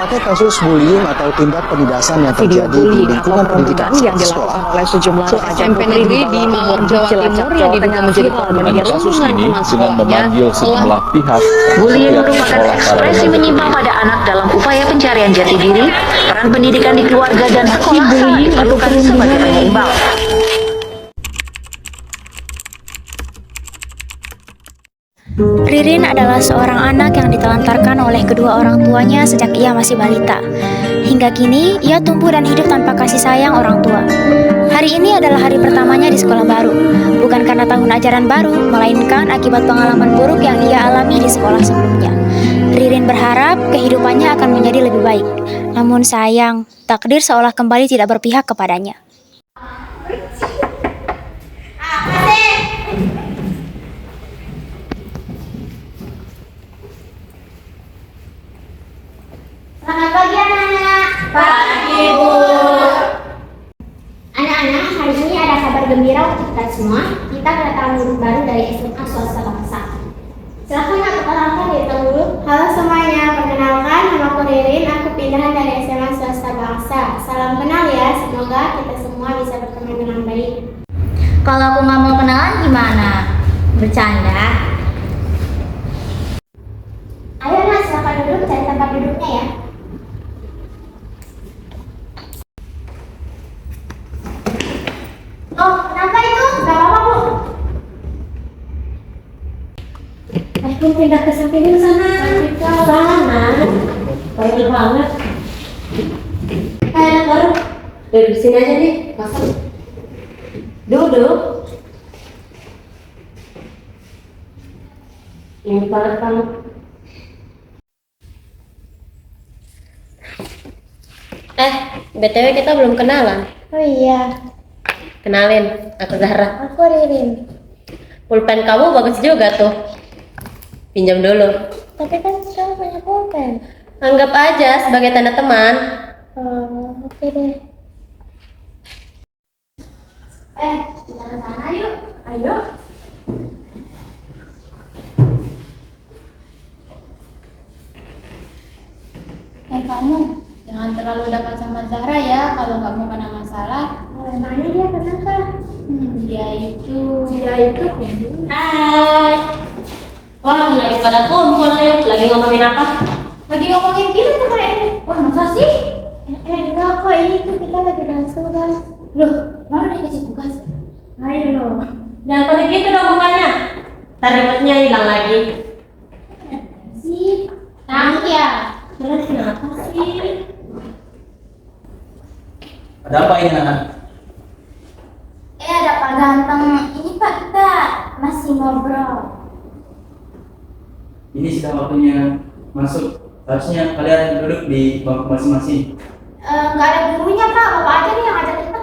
Maraknya kasus bullying atau tindak penindasan yang Video terjadi di bullying atau lingkungan pendidikan perundungan yang sekolah. dilakukan oleh sejumlah remaja SMP negeri di Malang, Jawa Timur yang diduga menjadi korban Pada kasus perundungan ini teman dengan sekolahnya memanggil sejumlah pihak Bullying pihak merupakan sekolah para ekspresi remaja menyimpang pada anak dalam upaya pencarian jati diri. Peran pendidikan di keluarga dan sekolah sangat diperlukan sebagai penyeimbang. Ririn adalah seorang anak yang ditelantarkan oleh kedua orang tuanya sejak ia masih balita. Hingga kini, ia tumbuh dan hidup tanpa kasih sayang orang tua. Hari ini adalah hari pertamanya di sekolah baru, bukan karena tahun ajaran baru, melainkan akibat pengalaman buruk yang ia alami di sekolah sebelumnya. Ririn berharap kehidupannya akan menjadi lebih baik. Namun sayang, takdir seolah kembali tidak berpihak kepadanya. Selamat pagi anak-anak. Pagi Bu. Anak-anak, hari ini ada kabar gembira untuk kita semua. Kita kedatangan guru baru dari SMA Swasta Bangsa. Silahkan aku perkenalkan diri dulu. Halo semuanya, perkenalkan namaku Ririn. Aku pindahan dari SMA Swasta Bangsa. Salam kenal ya. Semoga kita semua bisa berteman dengan baik. Kalau aku nggak mau kenalan gimana? Bercanda. Ayo Nak, silakan duduk, cari tempat duduknya ya. Oh, kenapa itu? Gak apa-apa, Bu. Aku pindah ke samping dulu sana. Sana. Banyak banget. Baru. Duduk sini aja nih. Masuk. Duduk. Ini banget kamu. BTW kita belum kenalan. Oh iya. Kenalin, aku Zahra. Aku Ririn. Pulpen kamu bagus juga tuh. Pinjam dulu. Tapi kan kamu punya pulpen. Anggap aja sebagai tanda teman. Oh, oke deh. Kita ke sana yuk. Ayo. Kamu jangan terlalu dekat sama Zahra ya kalau nggak mau kena masalah. Emangnya dia kenapa? Dia itu. Hai. Wah, lagi pada kumpul nih. Lagi ngomongin apa? Lagi ngomongin kita tuh kayak ini. Wah, masa sih? Enggak kok, ini tuh kita lagi bahas tugas. Loh, baru dikasih tugas. Ayo. Jangan pada gitu dong mukanya. Ntar remote-nya hilang lagi. Sih, Takut ya? Terus kenapa sih? Ada apa ini anak? ada Pak Ganteng. Ini Pak, kita masih ngobrol. Ini sudah waktunya masuk. Harusnya kalian duduk di bangku masing-masing. Nggak ada gurunya Pak, Bapak aja nih yang ngajak kita.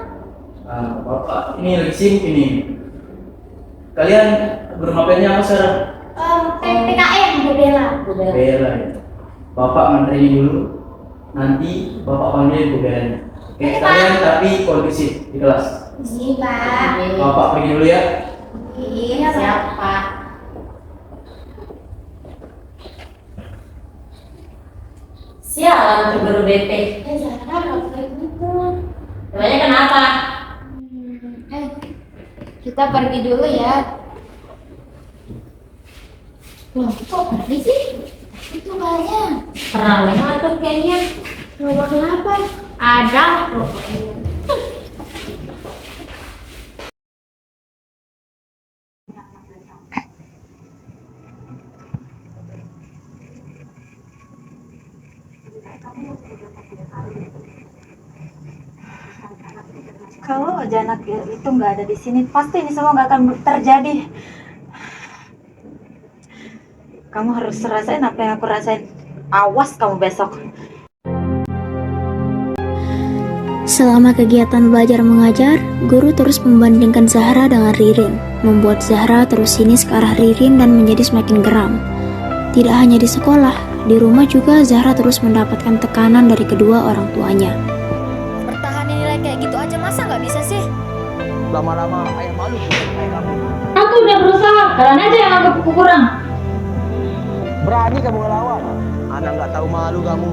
Bapak, ini lagi sibuk ini. Kalian guru mapelnya apa sekarang? PKM, Bu Bella. Bella ya. Bapak nganterin dulu. Nanti Bapak panggil Bu Bella. Oke, kalian tapi kondusif di kelas. Iya Pak. Bapak pergi dulu ya. Iya Pak. Siap, Pak. Sialan tuh guru BP. Zara nggak boleh gitu. Namanya kenapa? Kita pergi dulu ya. Loh, kok pergi sih? Itu kayaknya. Pernah tuh kayaknya. Loh, kenapa? Ada. Kalau aja anak itu nggak ada di sini, pasti ini semua nggak akan terjadi. Kamu harus rasain apa yang aku rasain. Awas kamu besok. Selama kegiatan belajar mengajar, guru terus membandingkan Zahra dengan Ririn, membuat Zahra terus sinis ke arah Ririn dan menjadi semakin geram. Tidak hanya di sekolah, di rumah juga Zahra terus mendapatkan tekanan dari kedua orang tuanya. Bertahan nilai kayak gitu aja masa nggak bisa sih? Lama-lama ayah malu kayak kamu. Aku udah berusaha, kalian aja yang anggap aku kurang. Berani kamu ngelawan. Anak nggak tahu malu kamu.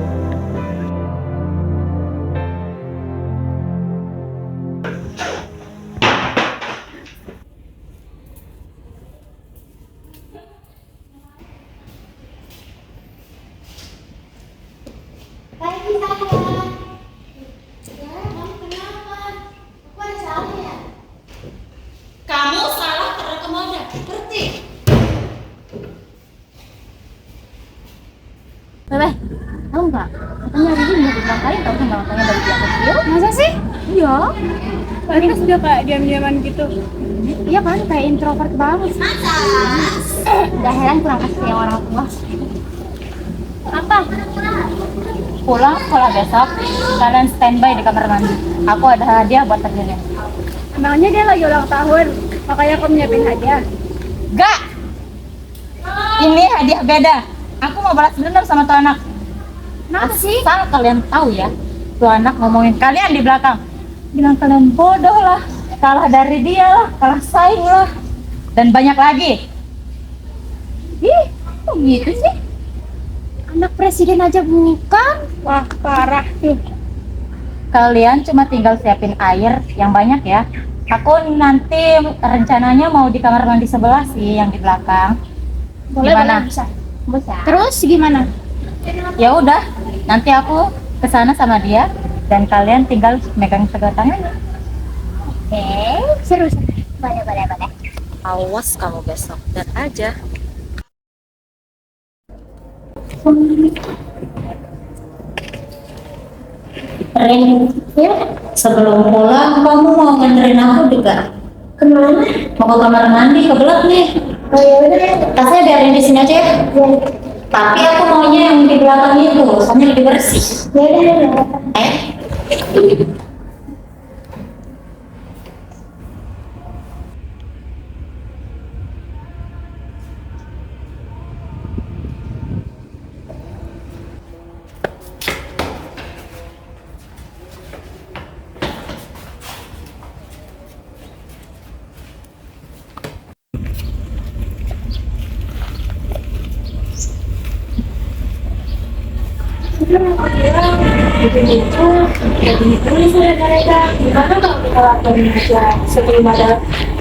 Hai saya. Ya, kamu kenapa? Aku ada salah ya? Kamu salah karena kamu ada. Ngerti? Bebe, tahu nggak? Katanya hari ini mau diberangkatin tahu sama katanya dari pihak kecil. Masa sih? Iya. Soalnya sudah kayak diam-diaman gitu. Iya kan, kayak introvert banget. Masa? Udah heran kurang kasih sayang orang tua. Apa? Pulang sekolah besok, kalian standby di kamar mandi. Aku ada hadiah buat kalian. Emangnya dia lagi ulang tahun, makanya aku nyiapin hadiah? Gak! Ini hadiah beda. Aku mau balas dendam sama tuh anak. Kenapa sih? Asal kalian tahu ya, tuh anak ngomongin kalian di belakang. Bilang kalian bodoh lah, kalah dari dia lah, kalah saing lah. Dan banyak lagi. Ih, kok gitu sih? Anak presiden aja bukan? Wah, parah tuh. Kalian cuma tinggal siapin air yang banyak ya. Aku nanti rencananya mau di kamar mandi sebelah sih, yang di belakang. Gimana? Bisa. Terus gimana? Ya udah, nanti aku kesana sama dia dan kalian tinggal megang kedua tangannya. Oke, seru. Boleh. Awas kamu besok dan aja. Ren, ya, sebelum pulang kamu mau nganterin aku juga? Kemana? Mau ke kamar mandi, kebelet nih. Oh ya udah, tasnya biarin di sini aja ya. Tapi aku maunya yang di belakang itu, soalnya lebih bersih. Ya udah.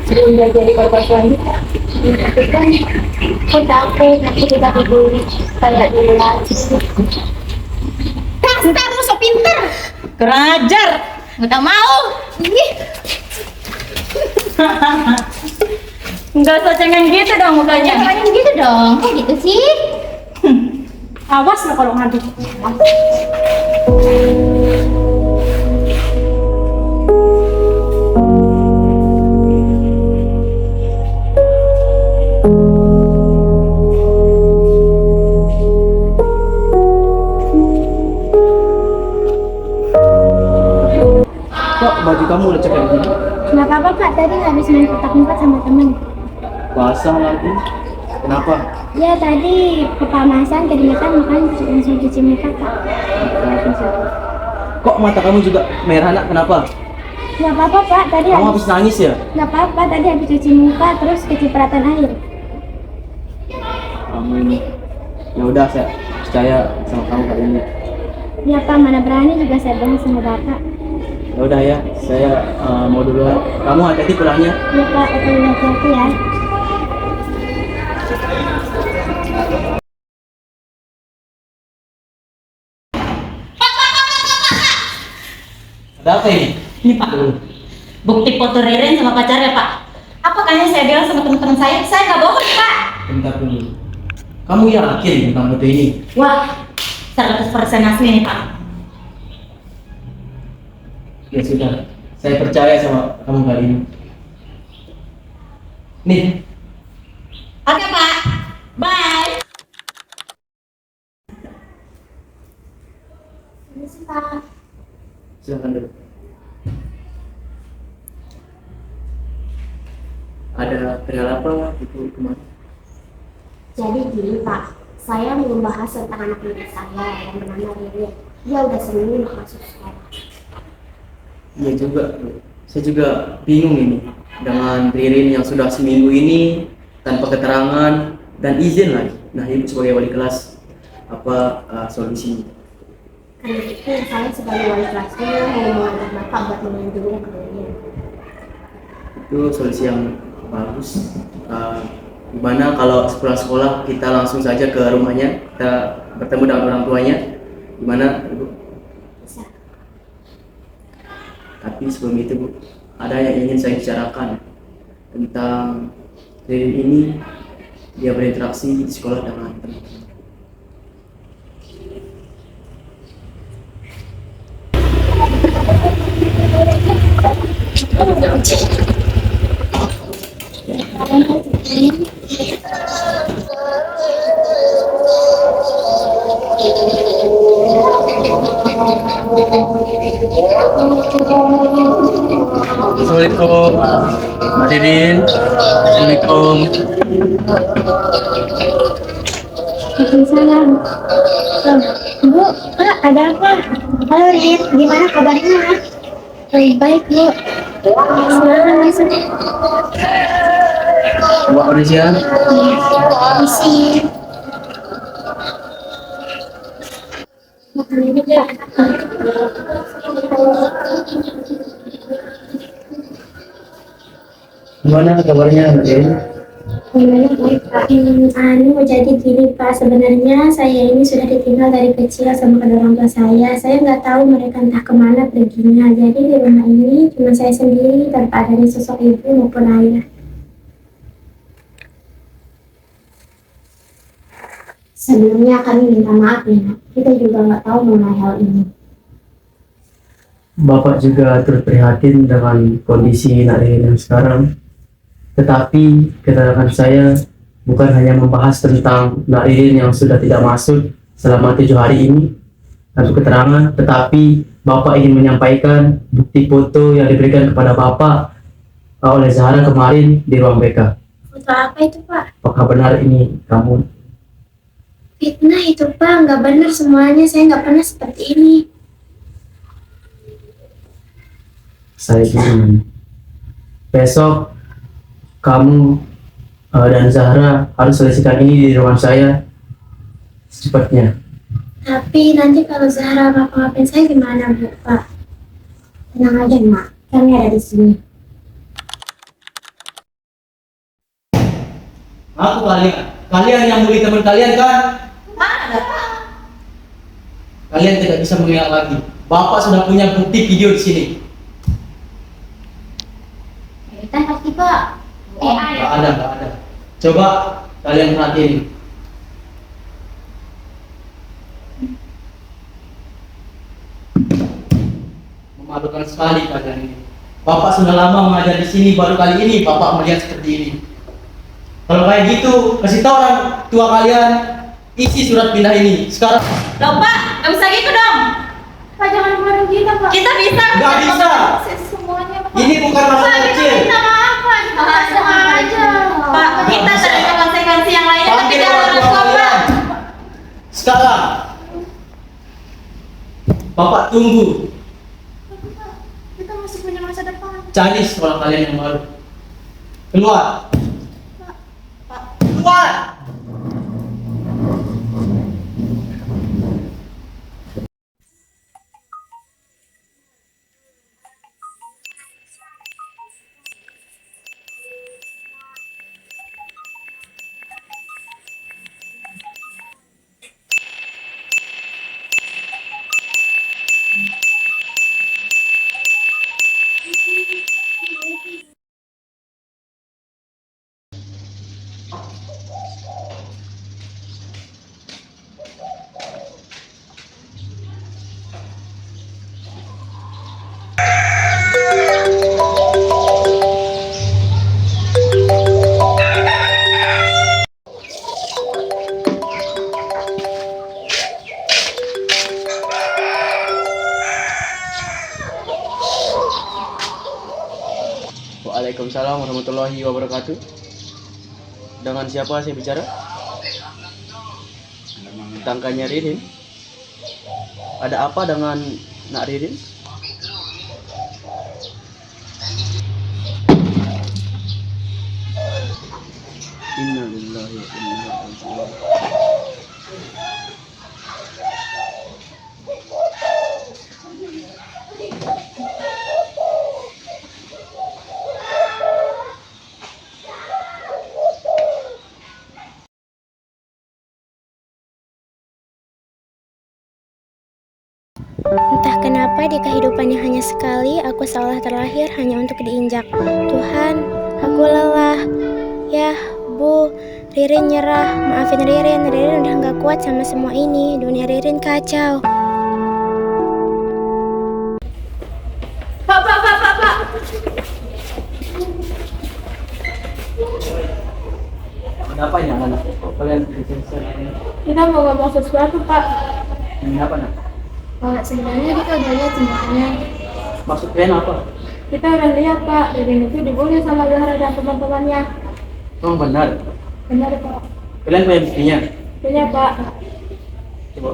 Sebelum dia jadi korban selanjutnya, kan aku takut nanti kita dibully kayak dulu lagi. Kamu so pinter. Kurang ajar. Nggak mau. Nggak usah cengeng gitu dong mukanya. Jangan gitu dong, kok gitu sih? Awas lo kalau ngadu. Kok baju kamu lecek kayak gini? Nggak apa-apa Kak, tadi habis main petak-petak sama temen. Basah lagi. Kenapa? Ya tadi kepanasan, keringetan, makanya langsung cuci muka Kak. Kok mata kamu juga merah, Nak? Kenapa? Nggak apa-apa Pak, tadi Kamu habis nangis ya? nggak apa-apa, tadi habis cuci muka terus kecipratan air. Kamu ini. Ya udah, saya percaya sama kamu kali ini. Ya Pak, mana berani juga saya bohong sama Bapak. Ya udah ya, saya mau duluan. Kamu hati-hati pulangnya. Ya Pak, hati-hati ya. Ada apa ini? Ini Pak, bukti foto Reren sama pacarnya Pak. Apa kayaknya saya bilang sama teman-teman saya nggak bohong Pak. Bentar dulu. Kamu yakin tentang foto ini? Wah, 100% asli nih Pak. Ya sudah, saya percaya sama kamu kali ini. Nih, Oke Pak, bye. Ini sih Pak. silakan dulu. Ada perihal apa itu kemarin? Jadi gini Pak, saya mau membahas tentang anak muda saya yang bernama Riri. Dia udah seminggu masuk sekolah. Iya juga, bro. Saya juga bingung ini dengan Ririn yang sudah seminggu ini tanpa keterangan dan izin lagi. Nah, ibu sebagai wali kelas, apa solusinya? Karena itu saya sebagai wali kelasnya mau mengajak Bapak buat mengunjungi ke Riri. Itu solusi yang bagus. Gimana kalau sepulang sekolah kita langsung saja ke rumahnya, kita bertemu dengan orang tuanya. Gimana Ibu? Bisa. Tapi sebelum itu Bu, ada yang ingin saya bicarakan tentang Ririn ini. Dia berinteraksi di sekolah dengan teman-teman. Assalamualaikum Mbak Ririn. Assalamualaikum. Waalaikumsalam. Bu, Kak, ada apa? Halo Rin, gimana kabarnya? Baik Bu. Silakan masuk. Mbak Malaysia. Isi. Gimana kabarnya Mbak Ririn? Gimana baik Pak? Anu jadi gini Pak, sebenarnya saya ini sudah ditinggal dari kecil sama kedua orang tua saya. Saya nggak tahu mereka entah kemana perginya. Jadi di rumah ini cuma saya sendiri tanpa adanya sosok ibu maupun ayah. Sebelumnya kami minta maaf ya, kita juga nggak tahu mengenai hal ini. Bapak juga turut prihatin dengan kondisi Nak Ririn yang sekarang. Tetapi keterangan saya bukan hanya membahas tentang Nak Ririn yang sudah tidak masuk selama 7 hari ini untuk keterangan, tetapi Bapak ingin menyampaikan bukti foto yang diberikan kepada Bapak oleh Zahra kemarin di ruang BK. Foto apa itu Pak? Apakah benar ini kamu? Fitnah itu Pak, nggak benar semuanya. Saya nggak pernah seperti ini. Saya ingin besok kamu dan Zahra harus selesaikan ini di ruangan saya secepatnya. Tapi nanti kalau Zahra ngapa-ngapain saya gimana Bu, Pak? Tenang aja Mak, kami ada di sini. Aku kalian yang bully teman kalian kan? Kalian tidak bisa mengelak lagi. Bapak sudah punya bukti video di sini. Kita pasti Pak. Nggak ada. Coba kalian perhatiin. Memalukan sekali kalian ini. Bapak sudah lama mengajar di sini, baru kali ini Bapak melihat seperti ini. Kalau kayak gitu, kasih tahu orang tua kalian isi surat pindah ini. Sekarang Loh Pak, nggak bisa gitu dong. Pak jangan keluarin kita Pak. Kita bisa. nggak bisa. Semuanya Pak. Ini bukan masalah kecil. Minta maaf Pak, kita nggak sengaja. Pak, kita bisa. terima konsekuensi yang lainnya, tapi Panggil jangan orang orang tua tua Pak. kalian. Sekarang Bapak tunggu. Kita masih punya masa depan. Cari sekolah kalian yang baru. Keluar. Keluar. Waalaikumsalam warahmatullahi wabarakatuh. Dengan siapa saya bicara? Tangkanya Ririn. Ada apa dengan Nak Ririn? Innalillahi wa inna ilaihi raji'un. Entah kenapa di kehidupan yang hanya sekali, aku seolah terlahir hanya untuk diinjak. Tuhan, aku lelah. Yah, Bu, Ririn nyerah. Maafin Ririn udah gak kuat sama semua ini. Dunia Ririn kacau. Pak. Ada apa ya anak? Kalian bikin ini? Kita mau ngomong sesuatu, Pak. Ini apa nak? Pak, sebenarnya kita udah lihat semuanya. Maksud kalian apa? Kita udah lihat, Pak. Ririn itu dibully sama Zahra dan teman-temannya. Emang benar? Benar, Pak. Kalian punya buktinya? Punya, Pak. Coba.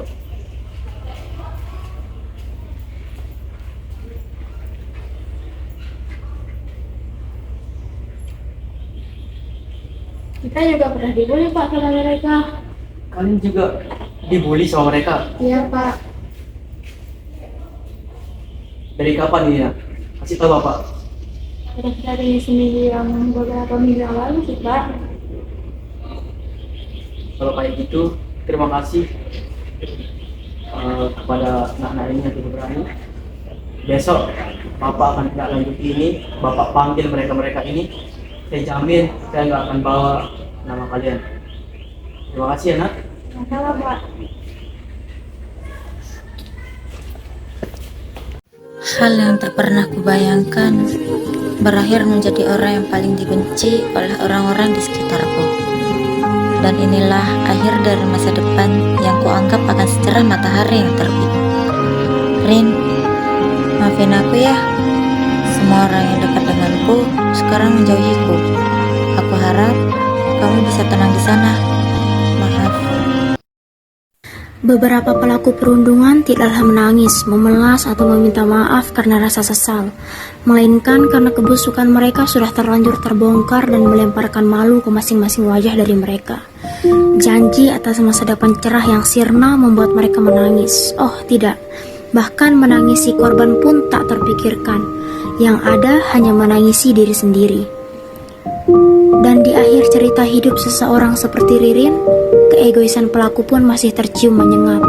Kita juga pernah dibully, Pak, sama mereka. Kalian juga dibully sama mereka? Iya, Pak. Dari kapan ini nak? Kasih tahu Bapak. Dari seminggu yang beberapa minggu yang lalu sih, Pak. Kalau kayak gitu, terima kasih kepada anak-anak ini yang tidak berani. Besok Bapak akan tidak lanjuti ini, Bapak panggil mereka-mereka ini. Saya jamin saya nggak akan bawa nama kalian. Terima kasih ya nak. Salah, Pak. Hal yang tak pernah kubayangkan berakhir menjadi orang yang paling dibenci oleh orang-orang di sekitarku. Dan inilah akhir dari masa depan yang kuanggap akan secerah matahari yang terbit. Rin, maafin aku ya. Semua orang yang dekat denganku sekarang menjauhiku. Aku harap kamu bisa tenang di sana. Maaf. Beberapa pelaku perundungan tidaklah menangis, memelas, atau meminta maaf karena rasa sesal, melainkan karena kebusukan mereka sudah terlanjur terbongkar dan melemparkan malu ke masing-masing wajah dari mereka. Janji atas masa depan cerah yang sirna membuat mereka menangis. Oh tidak, bahkan menangisi korban pun tak terpikirkan. Yang ada hanya menangisi diri sendiri. Dan di akhir cerita hidup seseorang seperti Ririn, keegoisan pelaku pun masih tercium menyengat.